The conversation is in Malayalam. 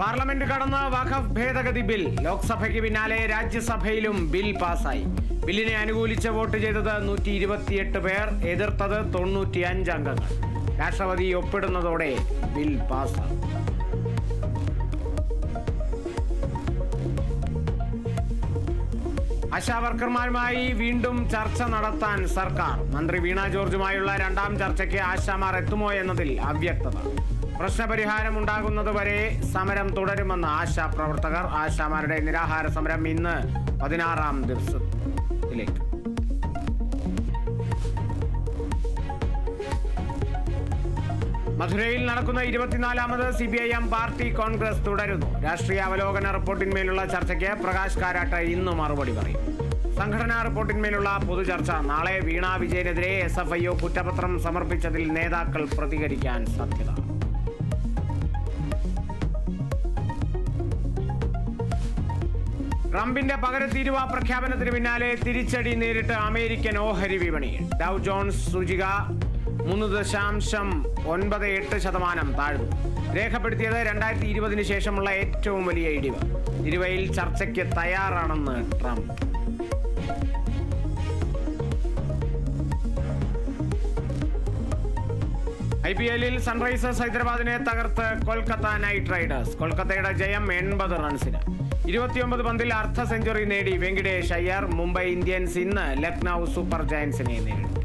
പാർലമെന്റ് കടന്ന വഖഫ് ഭേദഗതി ബിൽ ലോക്സഭയ്ക്ക് പിന്നാലെ രാജ്യസഭയിലും ബിൽ പാസായി. ബില്ലിനെ അനുകൂലിച്ച് വോട്ട് ചെയ്തത് 128 പേർ, എതിർത്തത് 95 അംഗങ്ങൾ. രാഷ്ട്രപതി ഒപ്പിടുന്നതോടെ ബിൽ പാസായി. ആശാവർക്കർമാരുമായി വീണ്ടും ചർച്ച നടത്താൻ സർക്കാർ. മന്ത്രി വീണ ജോർജുമായുള്ള രണ്ടാം ചർച്ചയ്ക്ക് ആശാമാർ എത്തുമോ എന്നതിൽ അവ്യക്തത. പ്രശ്നപരിഹാരം ഉണ്ടാകുന്നതുവരെ സമരം തുടരുമെന്ന് ആശാ പ്രവർത്തകർ. ആശാമാരുടെ നിരാഹാര സമരം ഇന്ന് 16ാം ദിവസത്തിലേക്ക്. മധുരയിൽ നടക്കുന്ന 24ാമത് CPIM പാർട്ടി കോൺഗ്രസ് തുടരുന്നു. രാഷ്ട്രീയ അവലോകന റിപ്പോർട്ടിന്മേലുള്ള ചർച്ചയ്ക്ക് പ്രകാശ് കാരാട്ട് ഇന്ന് മറുപടി പറയും. സംഘടനാ റിപ്പോർട്ടിന്മേലുള്ള പൊതുചർച്ച നാളെ. വീണ വിജയനെതിരെ SFIO കുറ്റപത്രം സമർപ്പിച്ചതിൽ നേതാക്കൾ പ്രതികരിക്കാൻ സാധ്യത. ട്രംപിന്റെ പകരത്തീരുവ പ്രഖ്യാപനത്തിന് പിന്നാലെ തിരിച്ചടി നേരിട്ട് അമേരിക്കൻ ഓഹരി വിപണി. ഡൗ ജോൺസ് സൂചിക 3.98% താഴ്ന്നു. രേഖപ്പെടുത്തിയത് 2020 ശേഷമുള്ള ഏറ്റവും വലിയ ഇടിവ്. ഇരുവയിൽ ചർച്ചയ്ക്ക് തയ്യാറാണെന്ന് ട്രംപ്. IPL-ൽ സൺറൈസേഴ്സ് ഹൈദരാബാദിനെ തകർത്ത് കൊൽക്കത്ത നൈറ്റ് റൈഡേഴ്സ്. കൊൽക്കത്തയുടെ ജയം 80 റൺസിന്. 29 പന്തിൽ അർദ്ധ സെഞ്ചുറി നേടി വെങ്കിടേഷ് അയ്യർ. മുംബൈ ഇന്ത്യൻസ് ഇന്ന് ലക്നൌ സൂപ്പർ ജയൻസിനെ നേരിടും.